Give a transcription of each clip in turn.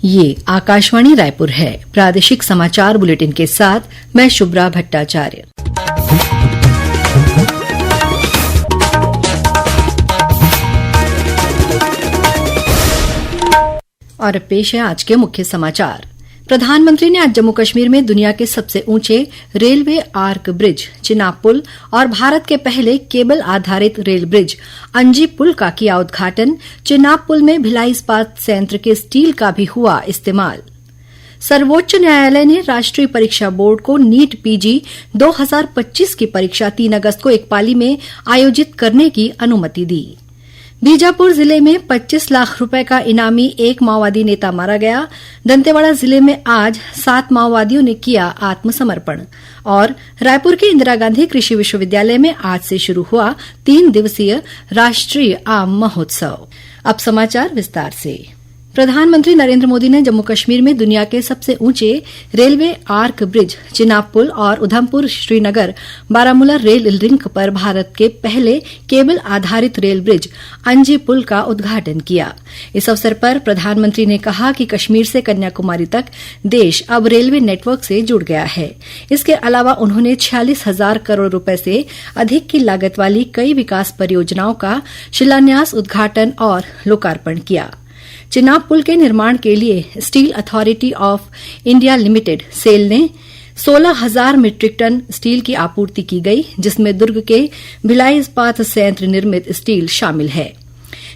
ये आकाशवाणी रायपुर है। प्रादेशिक समाचार बुलेटिन के साथ मैं शुभ्रा भट्टाचार्य। और पेश है आज के मुख्य समाचार। प्रधानमंत्री ने आज जम्मू कश्मीर में दुनिया के सबसे ऊंचे रेलवे आर्क ब्रिज चिनाब पुल और भारत के पहले केबल आधारित रेल ब्रिज अंजी पुल का किया उद्घाटन। चिनाब पुल में भिलाई इस्पात संयंत्र के स्टील का भी हुआ इस्तेमाल। सर्वोच्च न्यायालय ने राष्ट्रीय परीक्षा बोर्ड को नीट पीजी 2025 की परीक्षा 3 अगस्त को एक पाली में आयोजित करने की अनुमति दी। बीजापुर जिले में 25 लाख रुपए का इनामी एक माओवादी नेता मारा गया। दंतेवाड़ा जिले में आज 7 माओवादियों ने किया आत्मसमर्पण। और रायपुर के इंदिरा गांधी कृषि विश्वविद्यालय में आज से शुरू हुआ 3 दिवसीय राष्ट्रीय आम महोत्सव। अब समाचार विस्तार से। प्रधानमंत्री नरेंद्र मोदी ने जम्मू कश्मीर में दुनिया के सबसे ऊंचे रेलवे आर्क ब्रिज चिनाब पुल और उधमपुर श्रीनगर बारामूला रेल लिंक पर भारत के पहले केबल आधारित रेल ब्रिज अंजी पुल का उद्घाटन किया। इस अवसर पर प्रधानमंत्री ने कहा कि कश्मीर से कन्याकुमारी तक देश अब रेलवे नेटवर्क से जुड़ गया है। इसके अलावा उन्होंने 46,000 करोड़ रुपए से अधिक की लागत वाली कई विकास परियोजनाओं का शिलान्यास, उद्घाटन और लोकार्पण किया। चिनाब पुल के निर्माण के लिए Steel Authority of India Limited SAIL ने 16,000 मीट्रिक टन स्टील की आपूर्ति की गई, जिसमें दुर्ग के भिलाई इस्पात संयंत्र निर्मित स्टील शामिल है।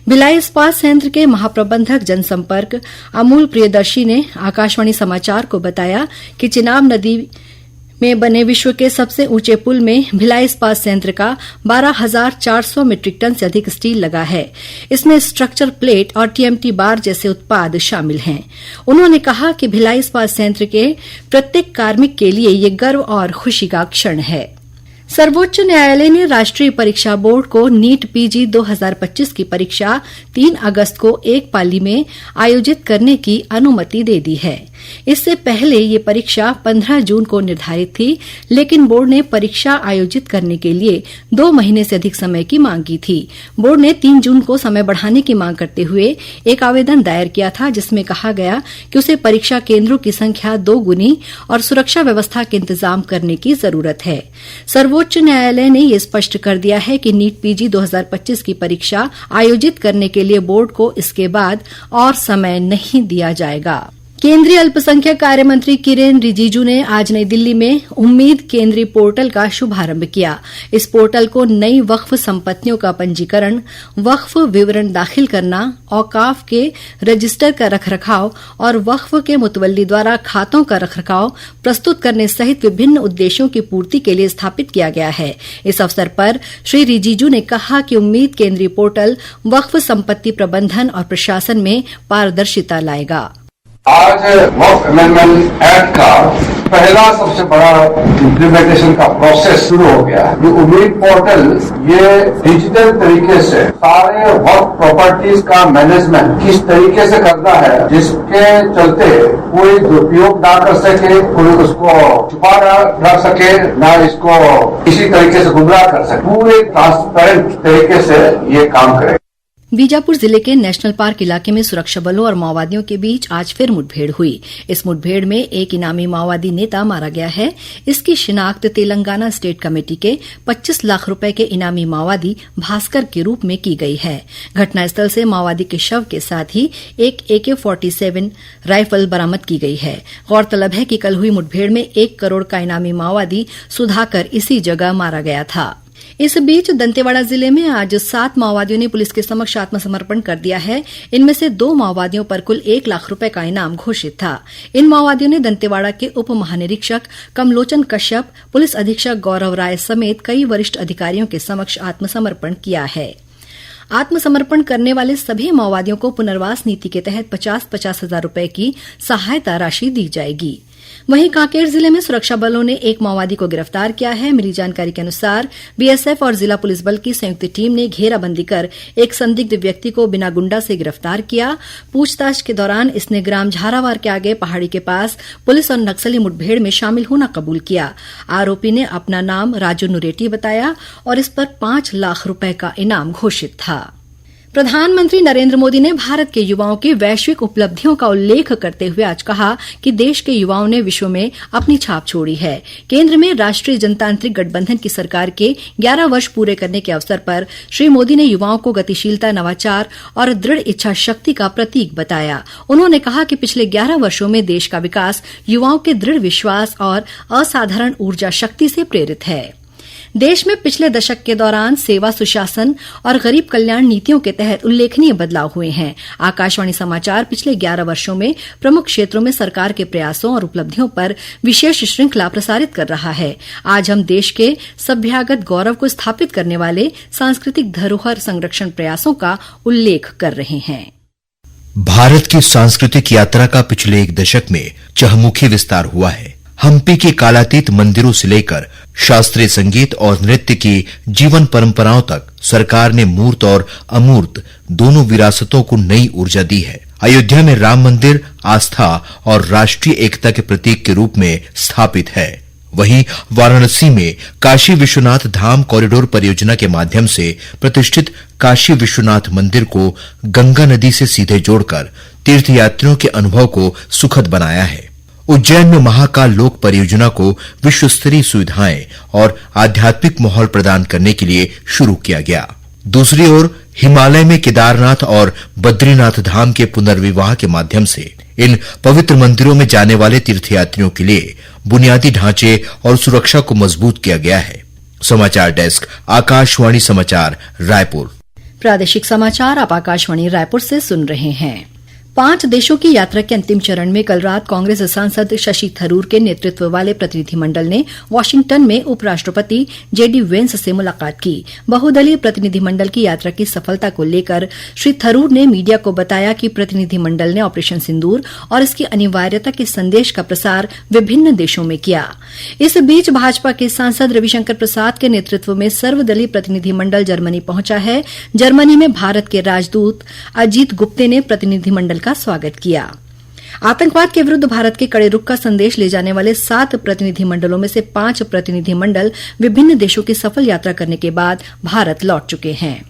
भिलाई इस्पात संयंत्र के महाप्रबंधक जनसंपर्क अमूल प्रियदर्शी ने आकाशवाणी समाचार को बताया कि चिनाब नदी में बने विश्व के सबसे ऊंचे पुल में भिलाई इस्पात संयंत्र का 12,400 मीट्रिक टन से अधिक स्टील लगा है। इसमें स्ट्रक्चर प्लेट और टीएमटी बार जैसे उत्पाद शामिल हैं। उन्होंने कहा कि भिलाई इस्पात संयंत्र के प्रत्येक कार्मिक के लिए ये गर्व और खुशी का क्षण है। सर्वोच्च न्यायालय ने राष्ट्रीय परीक्षा बोर्ड को नीट पीजी 2025 की परीक्षा 3 अगस्त को एक पाली में आयोजित करने की अनुमति दे दी है। इससे पहले ये परीक्षा 15 जून को निर्धारित थी, लेकिन बोर्ड ने परीक्षा आयोजित करने के लिए 2 महीने से अधिक समय की मांग की थी। बोर्ड ने 3 जून को समय बढ़ाने की मांग करते हुए एक आवेदन दायर किया था, जिसमें कहा गया कि उसे परीक्षा केंद्रों की संख्या 2 गुनी और सुरक्षा व्यवस्था के इंतजाम करने की जरूरत है। सर्वोच्च न्यायालय ने यह स्पष्ट कर दिया है कि नीट पीजी 2025 की परीक्षा आयोजित करने के लिए बोर्ड को इसके बाद और समय नहीं दिया जाएगा। केंद्रीय अल्पसंख्यक कार्य मंत्री किरेन रिजिजू ने आज नई दिल्ली में उम्मीद केंद्रीय पोर्टल का शुभारंभ किया। इस पोर्टल को नई वक्फ संपत्तियों का पंजीकरण, वक्फ विवरण दाखिल करना, औकाफ के रजिस्टर का रखरखाव और वक्फ के मुतवल्ली द्वारा खातों का रखरखाव प्रस्तुत करने सहित विभिन्न उद्देश्यों की पूर्ति के लिए स्थापित किया गया है। इस अवसर पर श्री रिजिजू ने कहा कि उम्मीद केंद्रीय पोर्टल वक्फ संपत्ति प्रबंधन और प्रशासन में पारदर्शिता लाएगा। आज वक्फ अमेंडमेंट एक्ट का पहला सबसे बड़ा इम्प्लीमेंटेशन का प्रोसेस शुरू हो गया है। ये उम्मीद पोर्टल ये डिजिटल तरीके से सारे वक्फ प्रॉपर्टीज का मैनेजमेंट किस तरीके से करना है, जिसके चलते कोई दुरुपयोग ना कर सके, कोई उसको छुपा ना रख सके, ना इसको किसी तरीके से गुमराह कर सके, पूरे ट्रांसपेरेंट तरीके से ये काम करे। बीजापुर जिले के नेशनल पार्क इलाके में सुरक्षा बलों और माओवादियों के बीच आज फिर मुठभेड़ हुई। इस मुठभेड़ में एक इनामी माओवादी नेता मारा गया है। इसकी शिनाख्त तेलंगाना स्टेट कमेटी के 25 लाख रुपए के इनामी माओवादी भास्कर के रूप में की गई है। घटनास्थल से माओवादी के शव के साथ ही एक AK-47 राइफल बरामद की गई है। गौरतलब है कि कल हुई मुठभेड़ में 1 करोड़ का इनामी माओवादी सुधाकर इसी जगह मारा गया था। इस बीच दंतेवाड़ा जिले में आज 7 माओवादियों ने पुलिस के समक्ष आत्मसमर्पण कर दिया है। इनमें से 2 माओवादियों पर कुल 1 लाख रुपए का इनाम घोषित था। इन माओवादियों ने दंतेवाड़ा के उप महानिरीक्षक कमलोचन कश्यप, पुलिस अधीक्षक गौरव राय समेत कई वरिष्ठ अधिकारियों के समक्ष आत्मसमर्पण किया है। आत्मसमर्पण करने वाले सभी माओवादियों को पुनर्वास नीति के तहत 50-50 हजार रुपए की सहायता राशि दी जाएगी। वहीं कांकेर जिले में सुरक्षा बलों ने एक माओवादी को गिरफ्तार किया है। मिली जानकारी के अनुसार बीएसएफ और जिला पुलिस बल की संयुक्त टीम ने घेराबंदी कर एक संदिग्ध व्यक्ति को बिना गुंडा से गिरफ्तार किया। पूछताछ के दौरान इसने ग्राम झारावार के आगे पहाड़ी के पास पुलिस और नक्सली मुठभेड़ में शामिल होना कबूल किया। आरोपी ने अपना नाम राजू नुरेटी बताया और इस पर 5 लाख रुपए का इनाम घोषित था। प्रधानमंत्री नरेंद्र मोदी ने भारत के युवाओं की वैश्विक उपलब्धियों का उल्लेख करते हुए आज कहा कि देश के युवाओं ने विश्व में अपनी छाप छोड़ी है। केंद्र में राष्ट्रीय जनतांत्रिक गठबंधन की सरकार के 11 वर्ष पूरे करने के अवसर पर श्री मोदी ने युवाओं को गतिशीलता, नवाचार और दृढ़ इच्छा शक्ति का प्रतीक बताया। उन्होंने कहा कि पिछले 11 वर्षों में देश का विकास युवाओं के दृढ़ विश्वास और असाधारण ऊर्जा शक्ति से प्रेरित है। देश में पिछले दशक के दौरान सेवा, सुशासन और गरीब कल्याण नीतियों के तहत उल्लेखनीय बदलाव हुए हैं। आकाशवाणी समाचार पिछले 11 वर्षों में प्रमुख क्षेत्रों में सरकार के प्रयासों और उपलब्धियों पर विशेष श्रृंखला प्रसारित कर रहा है। आज हम देश के सभ्यागत गौरव को स्थापित करने वाले सांस्कृतिक धरोहर संरक्षण प्रयासों का उल्लेख कर रहे हैं। भारत की सांस्कृतिक यात्रा का पिछले एक दशक में चहुमुखी विस्तार हुआ है। हम्पी के कालातीत मंदिरों से लेकर शास्त्रीय संगीत और नृत्य की जीवन परंपराओं तक सरकार ने मूर्त और अमूर्त दोनों विरासतों को नई ऊर्जा दी है। अयोध्या में राम मंदिर आस्था और राष्ट्रीय एकता के प्रतीक के रूप में स्थापित है। वहीं वाराणसी में काशी विश्वनाथ धाम कॉरिडोर परियोजना के माध्यम से प्रतिष्ठित काशी विश्वनाथ मंदिर को गंगा नदी से सीधे जोड़कर तीर्थयात्रियों के अनुभव को सुखद बनाया है। उज्जैन में महाकाल लोक परियोजना को विश्व स्तरीय सुविधाएं और आध्यात्मिक माहौल प्रदान करने के लिए शुरू किया गया। दूसरी ओर हिमालय में केदारनाथ और बद्रीनाथ धाम के पुनर्विवाह के माध्यम से इन पवित्र मंदिरों में जाने वाले तीर्थयात्रियों के लिए बुनियादी ढांचे और सुरक्षा को मजबूत किया गया है। समाचार डेस्क, आकाशवाणी समाचार, रायपुर। प्रादेशिक समाचार आप आकाशवाणी रायपुर से सुन रहे हैं। 5 देशों की यात्रा के अंतिम चरण में कल रात कांग्रेस सांसद शशि थरूर के नेतृत्व वाले प्रतिनिधिमंडल ने वाशिंगटन में उपराष्ट्रपति जेडी वेंस से मुलाकात की। बहुदलीय प्रतिनिधिमंडल की यात्रा की सफलता को लेकर श्री थरूर ने मीडिया को बताया कि प्रतिनिधिमंडल ने ऑपरेशन सिंदूर और इसकी अनिवार्यता के संदेश का प्रसार विभिन्न देशों में किया। इस बीच भाजपा के सांसद रविशंकर प्रसाद के नेतृत्व में सर्वदलीय प्रतिनिधिमंडल जर्मनी पहुंचा है। जर्मनी में भारत के राजदूत अजीत गुप्ते ने प्रतिनिधिमंडल का स्वागत किया। आतंकवाद के विरुद्ध भारत के कड़े रुख का संदेश ले जाने वाले 7 प्रतिनिधिमंडलों में से 5 प्रतिनिधिमंडल विभिन्न देशों की सफल यात्रा करने के बाद भारत लौट चुके हैं।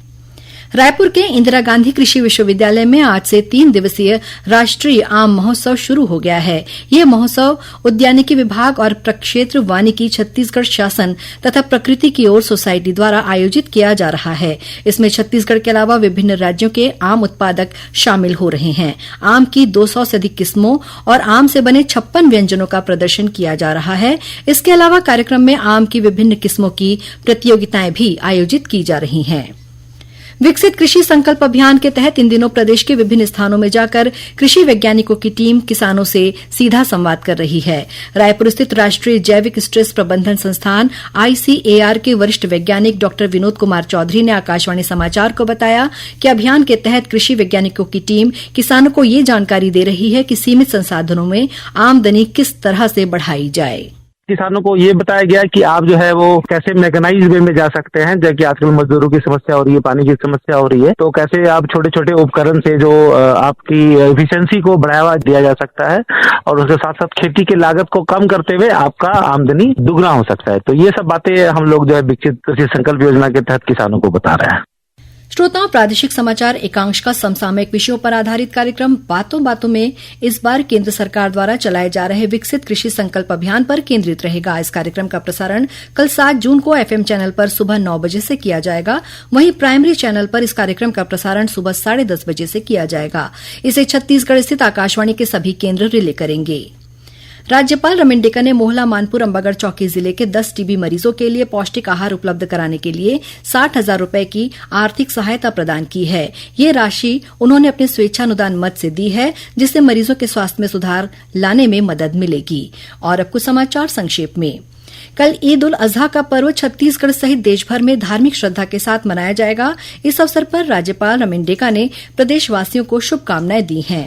रायपुर के इंदिरा गांधी कृषि विश्वविद्यालय में आज से 3 दिवसीय राष्ट्रीय आम महोत्सव शुरू हो गया है। यह महोत्सव उद्यानिकी विभाग और प्रक्षेत्र वानिकी छत्तीसगढ़ शासन तथा प्रकृति की ओर सोसायटी द्वारा आयोजित किया जा रहा है। इसमें छत्तीसगढ़ के अलावा विभिन्न राज्यों के आम उत्पादक शामिल हो रहे हैं। आम की 200 से अधिक किस्मों और आम से बने 56 व्यंजनों का प्रदर्शन किया जा रहा है। इसके अलावा कार्यक्रम में आम की विभिन्न किस्मों की प्रतियोगिताएं भी आयोजित की जा रही हैं। विकसित कृषि संकल्प अभियान के तहत इन दिनों प्रदेश के विभिन्न स्थानों में जाकर कृषि वैज्ञानिकों की टीम किसानों से सीधा संवाद कर रही है। रायपुर स्थित राष्ट्रीय जैविक स्ट्रेस प्रबंधन संस्थान ICAR के वरिष्ठ वैज्ञानिक डॉ विनोद कुमार चौधरी ने आकाशवाणी समाचार को बताया कि अभियान के तहत कृषि वैज्ञानिकों की टीम किसानों को ये जानकारी दे रही है कि सीमित संसाधनों में आमदनी किस तरह से बढ़ाई जाए। किसानों को ये बताया गया कि आप जो है वो कैसे मैकेनाइज वे में जा सकते हैं, जबकि आजकल मजदूरों की समस्या हो रही है, पानी की समस्या हो रही है, तो कैसे आप छोटे छोटे उपकरण से जो आपकी एफिशिएंसी को बढ़ावा दिया जा सकता है और उसके साथ साथ खेती की लागत को कम करते हुए आपका आमदनी दुगना हो सकता है। तो ये सब बातें हम लोग जो है विकसित कृषि संकल्प योजना के तहत किसानों को बता रहे हैं। श्रोताओं, प्रादेशिक समाचार एकांश का समसामयिक विषयों पर आधारित कार्यक्रम बातों बातों में इस बार केंद्र सरकार द्वारा चलाए जा रहे विकसित कृषि संकल्प अभियान पर केंद्रित रहेगा। इस कार्यक्रम का प्रसारण कल 7 जून को FM चैनल पर सुबह 9 बजे से किया जाएगा। वहीं प्राइमरी चैनल पर इस कार्यक्रम का प्रसारण सुबह 10:30 बजे से किया जाएगा। इसे छत्तीसगढ़ स्थित आकाशवाणी के सभी केंद्र रिले करेंगे। राज्यपाल रमेन डेका ने मोहला, मानपुर, अंबागढ़ चौकी जिले के 10 टीबी मरीजों के लिए पौष्टिक आहार उपलब्ध कराने के लिए 60,000 रुपए की आर्थिक सहायता प्रदान की है। ये राशि उन्होंने अपने स्वेच्छानुदान मद से दी है, जिससे मरीजों के स्वास्थ्य में सुधार लाने में मदद मिलेगी। और अब कुछ समाचार संक्षेप में। कल ईद उल अजहा का पर्व छत्तीसगढ़ सहित देशभर में धार्मिक श्रद्धा के साथ मनाया जाएगा। इस अवसर पर राज्यपाल रमेन डेका ने प्रदेशवासियों को शुभकामनाएं दी हैं।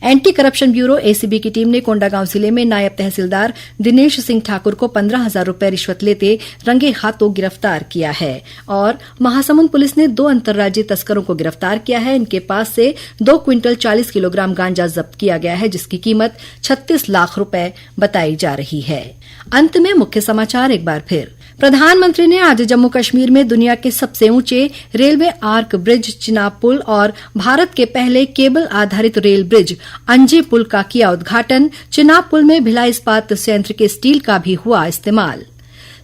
एंटी करप्शन ब्यूरो ACB की टीम ने कोंडागांव जिले में नायब तहसीलदार दिनेश सिंह ठाकुर को 15,000 रुपए रिश्वत लेते रंगे हाथों गिरफ्तार किया है। और महासमुंद पुलिस ने 2 अंतर्राज्यीय तस्करों को गिरफ्तार किया है। इनके पास से 2 क्विंटल 40 किलोग्राम गांजा जब्त किया गया है, जिसकी कीमत 36 लाख रुपए बताई जा रही है। अंत में मुख्य समाचार एक बार फिर। प्रधानमंत्री ने आज जम्मू कश्मीर में दुनिया के सबसे ऊंचे रेलवे आर्क ब्रिज चिनाब पुल और भारत के पहले केबल आधारित रेल ब्रिज अंजी पुल का किया उद्घाटन। चिनाब पुल में भिलाई इस्पात संयंत्र के स्टील का भी हुआ इस्तेमाल।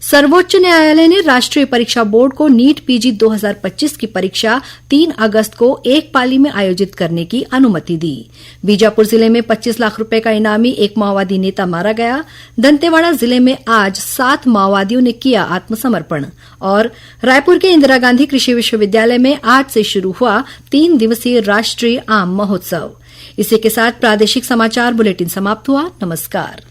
सर्वोच्च न्यायालय ने राष्ट्रीय परीक्षा बोर्ड को नीट पीजी 2025 की परीक्षा 3 अगस्त को एक पाली में आयोजित करने की अनुमति दी। बीजापुर जिले में 25 लाख रुपए का इनामी एक माओवादी नेता मारा गया। दंतेवाड़ा जिले में आज 7 माओवादियों ने किया आत्मसमर्पण। और रायपुर के इंदिरा गांधी कृषि विश्वविद्यालय में आज से शुरू हुआ 3 दिवसीय राष्ट्रीय आम महोत्सव। इसी के साथ प्रादेशिक समाचार बुलेटिन समाप्त हुआ। नमस्कार।